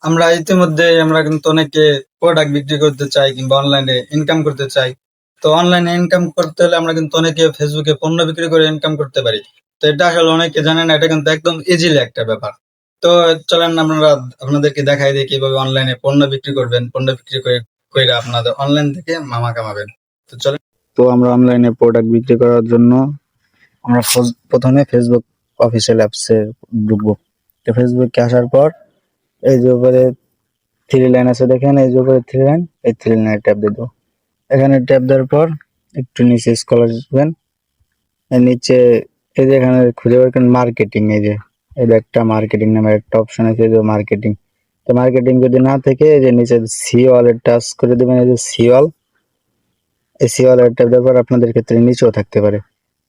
আমরা ইতিমধ্যে আমরা কিন্তু অনেকে প্রোডাক্ট বিক্রি করতে চাই কিংবা অনলাইনে ইনকাম করতে চাই। তো অনলাইনে ইনকাম করতে হলে আমরা কিন্তু অনেকে ফেসবুকে পণ্য বিক্রি করে ইনকাম করতে পারি। তো এটা আসলে অনেকে জানে না, এটা কিন্তু একদম ইজিলি একটা ব্যাপার। তো চলেন আমরা আপনাদেরকে দেখাই দিই কিভাবে অনলাইনে পণ্য বিক্রি করবেন, পণ্য বিক্রি করে কইরা আপনাদের অনলাইন থেকে মামা কামাবেন। তো চলেন। তো আমরা অনলাইনে প্রোডাক্ট বিক্রি করার জন্য আমরা প্রথমে ফেসবুক অফিসিয়াল অ্যাপসে ঢুকবো। তো ফেসবুকে আসার পর এই যে উপরে থ্রি লাইন আছে দেখেন, এই যে উপরে থ্রি লাইন, এই থ্রি লাইনে ট্যাপ দিয়ে দেবো। এখানে ট্যাপ দেওয়ার পর একটু নিচে স্ক্রল আসবেন। এর নিচে এই যে এখানে খুঁজে বের করেন মার্কেটিং, এই যে এই যে একটা মার্কেটিং নামের একটা অপশন আছে, এই যে মার্কেটিং। তো মার্কেটিং যদি না থেকে এই যে নিচে সি ওয়ালে টাচ করে দেবেন, এই যে সি ওয়াল, এই সি ওয়ালে ট্যাপ দেওয়ার পর আপনাদের ক্ষেত্রে নিচেও থাকতে পারে।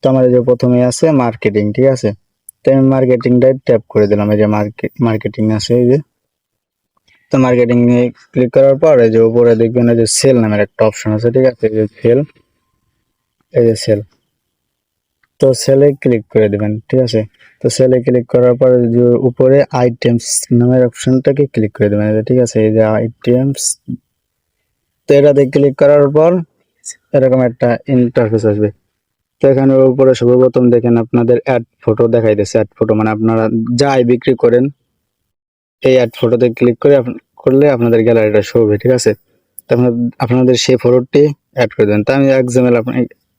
তো আমার এই যে প্রথমে আছে মার্কেটিং, ঠিক আছে। তো আমি মার্কেটিংটাই ট্যাপ করে দিলাম, এই যে মার্কেটিং আছে এই যে। তো মার্কেটিং এ ক্লিক করার পর এই যে উপরে দেখবেন এই যে সেল নামের একটা অপশন আছে, ঠিক আছে, এই যে সেল, এই যে সেল। তো সেলে ক্লিক করে দিবেন, ঠিক আছে। তো সেলে ক্লিক করার পর যে উপরে আইটেমস নামের অপশনটাকে ক্লিক করে দিবেন, ঠিক আছে, এই যে আইটেমস। তো এটাতে ক্লিক করার পর এরকম একটা ইন্টারফেস আসবে। তো এখানে উপরে সর্বপ্রথম দেখেন আপনাদের অ্যাড ফটো দেখাইতেছে। অ্যাড ফটো মানে আপনারা যাই বিক্রি করেন এই অ্যাড ফটোতে ক্লিক করে করলে আপনাদের গ্যালারিটা শো হবে, ঠিক আছে। তো আপনাদের সেই ফটোটি অ্যাড করে দেবেন। তো আমি এক্সাম্পল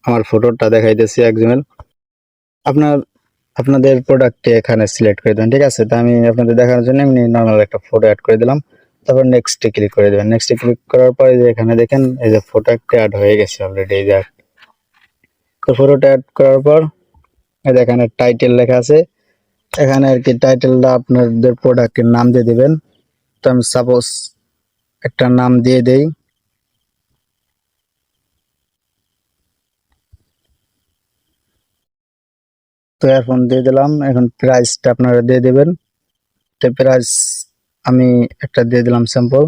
আমার ফটোটা দেখাইতেছি এক্সাম্পল। আপনার আপনাদের প্রোডাক্টটি এখানে সিলেক্ট করে দেবেন, ঠিক আছে। তো আমি আপনাদের দেখানোর জন্য এমনি নর্মাল একটা ফটো অ্যাড করে দিলাম। তারপর নেক্সটে ক্লিক করে দেবেন। নেক্সটে ক্লিক করার পর এই যে এখানে দেখেন এই যে ফটো একটা অ্যাড হয়ে গেছে অলরেডি, এই যে। তো ফটোটা অ্যাড করার পর এই যে এখানে টাইটেল লেখা আছে, এখানে আর কি টাইটেলটা আপনাদের প্রোডাক্টের নাম দিয়ে দিবেন। তো আমি সাপোজ একটা নাম দিয়ে দেই, তো এয়ারফোন দিয়ে দিলাম। এখন প্রাইসটা আপনারা দিয়ে দেবেন। তো প্রাইস আমি একটা দিয়ে দিলাম স্যাম্পল।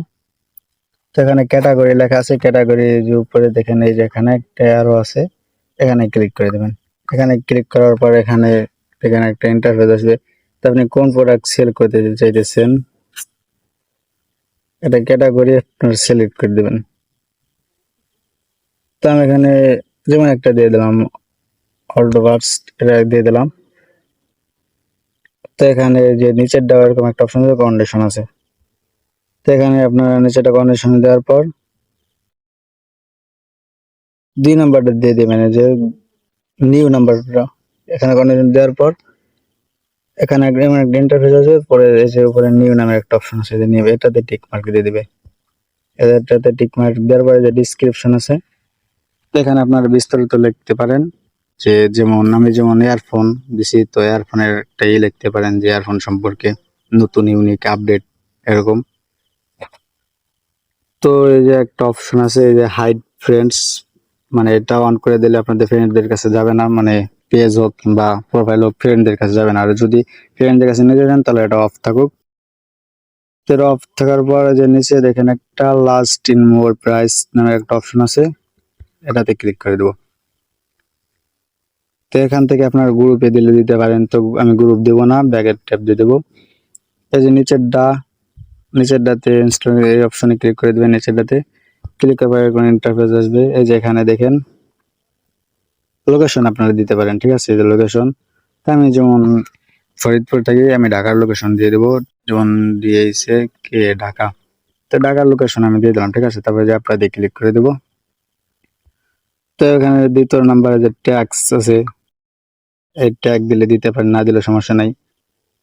তো এখানে ক্যাটাগরি লেখা আছে, ক্যাটাগরি যে উপরে দেখেন এই যে এখানে একটা অ্যারো আছে, এখানে ক্লিক করে দেবেন। এখানে ক্লিক করার পর এখানে এখানে একটা ইন্টারফেস আসবে। তো আপনি কোন প্রোডাক্ট সেল করতে চাইতেছেন এটা ক্যাটাগরি আপনার সিলেক্ট করে দেবেন। তো আমি এখানে যেমন একটা দিয়ে দিলাম অল্ডোভার্স, এটা দিয়ে দিলাম। তো এখানে যে নিচের দেওয়ার এরকম একটা অপশন আছে, কন্ডিশন আছে। তো এখানে আপনার নিচেটা কন্ডিশন দেওয়ার পর 2 নাম্বারটা দিয়ে দিবেন, যে নিউ নাম্বারটা। এখানে কন্ডিশন দেওয়ার পর এখানে এমন একটা ইন্টারফেস আছে, পরে এসে উপরে নিউ নামের একটা অপশন আছে, যে নিউ, এটাতে টিক মার্ক দিয়ে দিবে। এটাতে টিক মার্ক দেওয়ার পরে যে ডিসক্রিপশন আছে, তো এখানে আপনারা বিস্তারিত লিখতে পারেন। যে যেমন আমি যেমন এয়ারফোন দিছি, তো এয়ারফোনের একটাই লিখতে পারেন যে এয়ারফোন সম্পর্কে নতুন ইউনিক আপডেট এরকম। তো এই যে একটা অপশন আছে এই যে হাইড ফ্রেন্ডস, মানে এটা অন করে দিলে আপনাদের ফ্রেন্ডদের কাছে যাবে না, মানে পেজ হোক কিংবা প্রোফাইল হোক ফ্রেন্ডদের কাছে যাবে না। আর যদি ফ্রেন্ডদের কাছে নিয়ে যান তাহলে এটা অফ থাকুক। তো এটা অফ থাকার পর যে নিচে দেখেন একটা লাস্ট ইন মোর প্রাইস নামে একটা অপশন আছে, এটাতে ক্লিক করে দেবো। তো এখান থেকে আপনার গ্রুপে দিলে দিতে পারেন। তো আমি গ্রুপ দেবো না, ব্যাগের ট্যাপ দিয়ে দেবো। এই যে নিচেরটাতে ইনস্টল এই অপশনে ক্লিক করে দেবেন। নিচেরটাতে ক্লিক করার পর ইন্টারফেস আসবে। এই যে এখানে দেখেন লোকেশন আপনারা দিতে পারেন, ঠিক আছে, এই যে লোকেশন। আমি যেমন ফরিদপুর থেকে আমি ঢাকার লোকেশন দিয়ে দেবো, যেমন দিয়েছে কে ঢাকা। তো ঢাকার লোকেশন আমি দিয়ে দিলাম, ঠিক আছে। তারপরে যে আপনাদের ক্লিক করে দেবো। তো এখানে দ্বিতীয় নাম্বারে যে ট্যাক্স আছে, এই ট্যাগ দিলে দিতে পারেন, না দিলে সমস্যা নাই।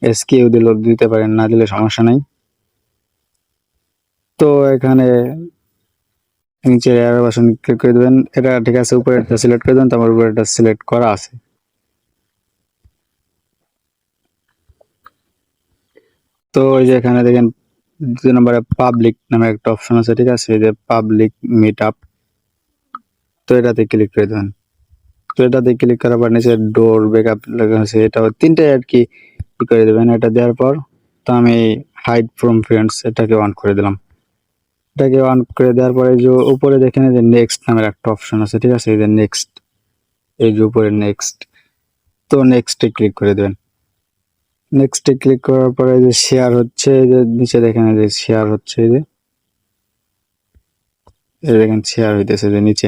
এসকিউ দিলে দিতে পারেন, না দিলে সমস্যা নাই। তো এখানে নিচে এরো বাটন ক্লিক করে দেবেন, এটা ঠিক আছে। উপরেরটা সিলেক্ট করে দেবেন, তারপর উপরেরটা সিলেক্ট করা আছে। তো এই যে এখানে দেখেন 2 নম্বরে পাবলিক নামে একটা অপশন আছে, ঠিক আছে, এই যে পাবলিক মিট আপ। তো এটাতে ক্লিক করে দেবেন। তো এটাতে ক্লিক করার পর নিচে ডোর ব্যাকআপ লেখা আছে, এটা তিনটে আর কি করে দেবেন। এটা দেওয়ার পর তো আমি হাইড ফ্রম ফ্রেন্ডস এটাকে অন করে দিলাম। এটাকে অন করে দেওয়ার পরে যে উপরে দেখেন যে নেক্সট নামের একটা অপশন আছে, ঠিক আছে, এই যে নেক্সট, এই যে উপরে নেক্সট। তো নেক্সটে ক্লিক করে দেবেন। নেক্সটে ক্লিক করার পরে যে শেয়ার হচ্ছে, এই যে নিচে দেখেন এই যে শেয়ার হচ্ছে, এই যে দেখেন শেয়ার হইতেছে যে নিচে।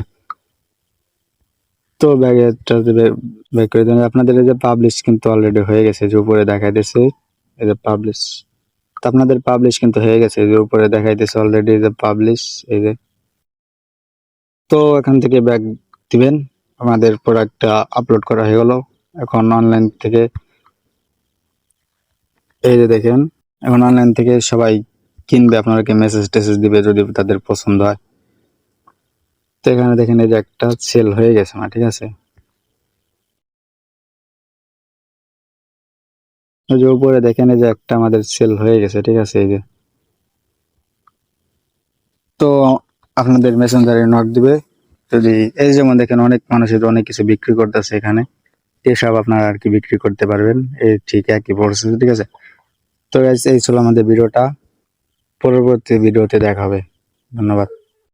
তো ব্যাগটা ব্যাক করে দেন। আপনাদের এই যে পাবলিশ কিন্তু অলরেডি হয়ে গেছে, যে উপরে দেখাইতেছে এই যে পাবলিশ। তো আপনাদের পাবলিশ কিন্তু হয়ে গেছে, যে উপরে দেখাইতেছে অলরেডি এই যে পাবলিশ, এই যে। তো এখান থেকে ব্যাক দিবেন। আমাদের প্রোডাক্টটা আপলোড করা হয়ে গেল। এখন অনলাইন থেকে এই যে দেখেন, এখন অনলাইন থেকে সবাই কিনবে, আপনাদেরকে মেসেজ টেসেজ দিবে যদি তাদের পছন্দ হয়। তো এখানে দেখেন এই যে একটা সেল হয়ে গেছে না, ঠিক আছে। এই যে উপরে দেখেন এই যে একটা আমাদের সেল হয়ে গেছে, ঠিক আছে। এই যে তো আপনাদের মেসেঞ্জারে নক দিবে যদি, এই যেমন দেখেন অনেক মানুষের অনেক কিছু বিক্রি করতেছে এখানে, এসব আপনারা আর কি বিক্রি করতে পারবেন, এই ঠিক একই প্রসেস, ঠিক আছে। তো guys, এই ছিল আমাদের ভিডিওটা, পরবর্তী ভিডিওতে দেখা হবে। ধন্যবাদ।